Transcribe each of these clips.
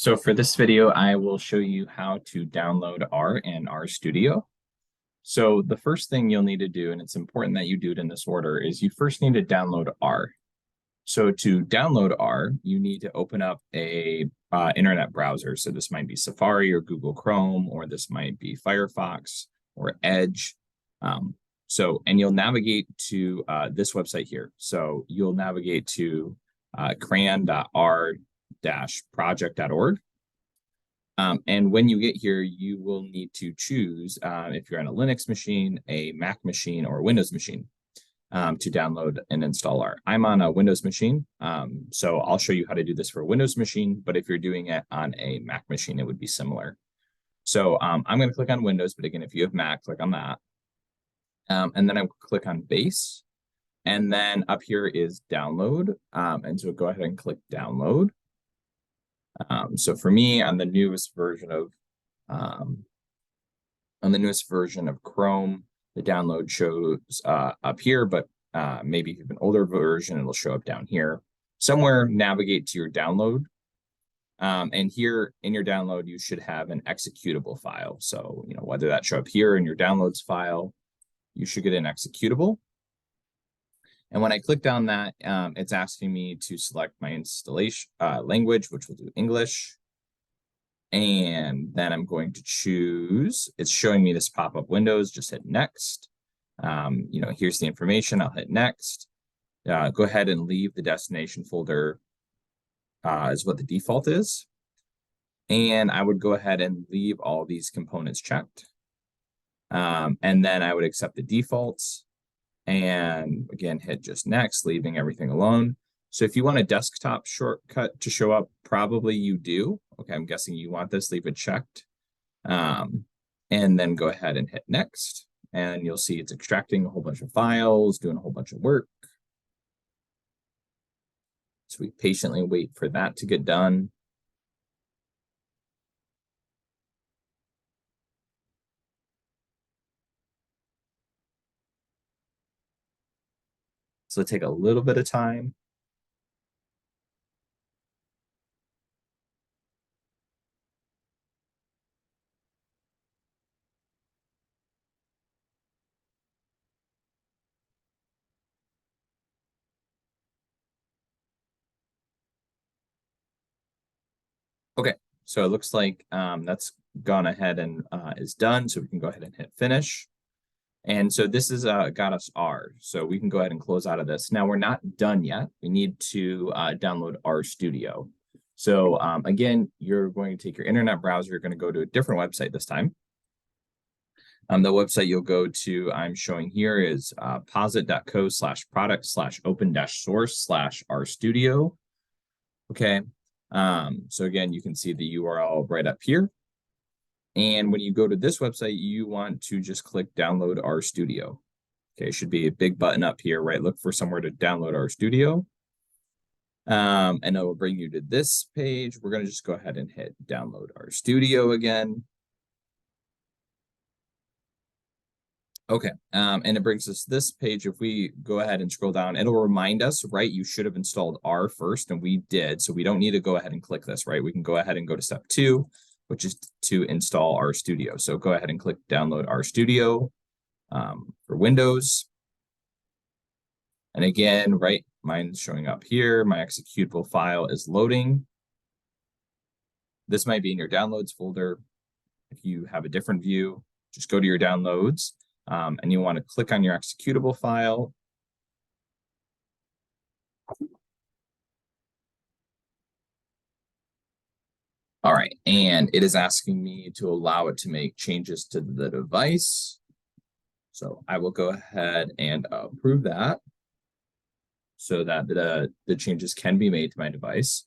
So for this video, I will show you how to download R and RStudio. So the first thing you'll need to do, and it's important that you do it in this order, is you first need to download R. So to download R, you need to open up a internet browser. So this might be Safari or Google Chrome, or this might be Firefox or Edge. And you'll navigate to this website here. So you'll navigate to cran.r-project.org. And when you get here, you will need to choose if you're on a Linux machine, a Mac machine, or a Windows machine to download and install R. I'm on a Windows machine, so I'll show you how to do this for a Windows machine, but if you're doing it on a Mac machine, it would be similar. So I'm going to click on Windows, but again, if you have Mac, click on that. And then I click on Base. And then up here is Download. And so go ahead and click Download. So for me, on the newest version of Chrome, the download shows up here, but maybe if you have an older version, it'll show up down here. Somewhere, navigate to your download. And here in your download, you should have an executable file. So, whether that show up here in your downloads file, you should get an executable. And when I click on that, it's asking me to select my installation language, which will do English. And then I'm going to choose, it's showing me this pop-up windows, just hit next. Here's the information, I'll hit next. Go ahead and leave the destination folder is what the default is. And I would go ahead and leave all these components checked. And then I would accept the defaults. And again, hit just next, leaving everything alone. So if you want a desktop shortcut to show up, probably you do. Okay, I'm guessing you want this, leave it checked. And then go ahead and hit next. And you'll see it's extracting a whole bunch of files, doing a whole bunch of work. So we patiently wait for that to get done. So it'll take a little bit of time. Okay, so it looks like that's gone ahead and is done. So we can go ahead and hit finish. And so this is got us R. So we can go ahead and close out of this. Now we're not done yet. We need to download RStudio. So again, you're going to take your internet browser. You're going to go to a different website this time. The website you'll go to, I'm showing here, is posit.co/product/open-source/RStudio. Okay. So again, you can see the URL right up here. And when you go to this website, you want to just click download RStudio. Okay, it should be a big button up here, right? Look for somewhere to download RStudio. And it will bring you to this page. We're going to just go ahead and hit download RStudio again. Okay, and it brings us this page. If we go ahead and scroll down, it'll remind us, right? You should have installed R first, and we did. So we don't need to go ahead and click this, right? We can go ahead and go to step 2, which is to install RStudio. So go ahead and click download RStudio for Windows. And again, right, mine's showing up here. My executable file is loading. This might be in your downloads folder. If you have a different view, just go to your downloads. And you want to click on your executable file. All right, and it is asking me to allow it to make changes to the device. So I will go ahead and approve that so that the changes can be made to my device.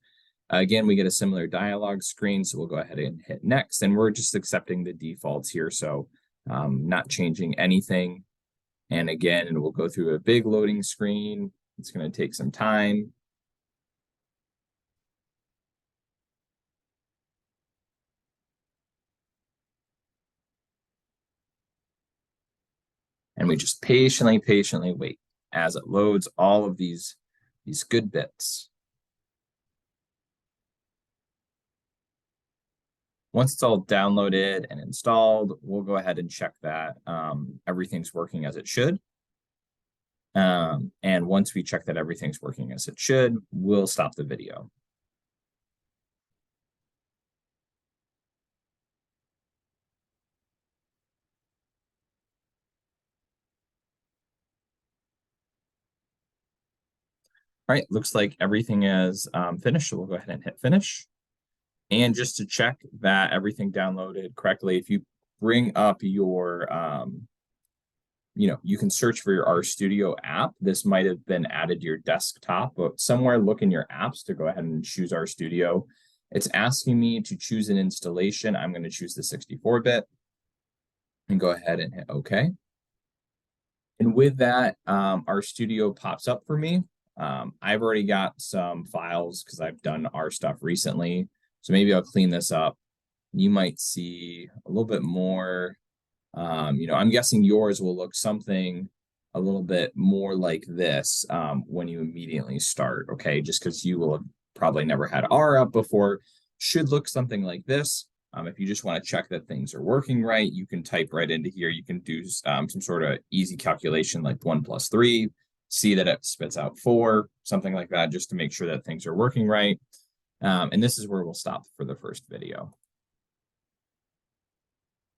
Again, we get a similar dialog screen, so we'll go ahead and hit next. And we're just accepting the defaults here, so not changing anything. And again, it will go through a big loading screen. It's going to take some time. And we just patiently wait as it loads all of these good bits. Once it's all downloaded and installed, we'll go ahead and check that everything's working as it should. And once we check that everything's working as it should, we'll stop the video. All right, looks like everything is finished, so we'll go ahead and hit finish. And just to check that everything downloaded correctly, if you bring up your, you can search for your RStudio app. This might have been added to your desktop, but somewhere look in your apps to go ahead and choose RStudio. It's asking me to choose an installation. I'm going to choose the 64-bit and go ahead and hit OK. And with that, RStudio pops up for me. I've already got some files because I've done R stuff recently. So maybe I'll clean this up. You might see a little bit more. I'm guessing yours will look something a little bit more like this when you immediately start, okay? Just because you will have probably never had R up before, should look something like this. If you just want to check that things are working right, you can type right into here. You can do some sort of easy calculation like 1 + 3, see that it spits out 4, something like that, just to make sure that things are working right. And this is where we'll stop for the first video.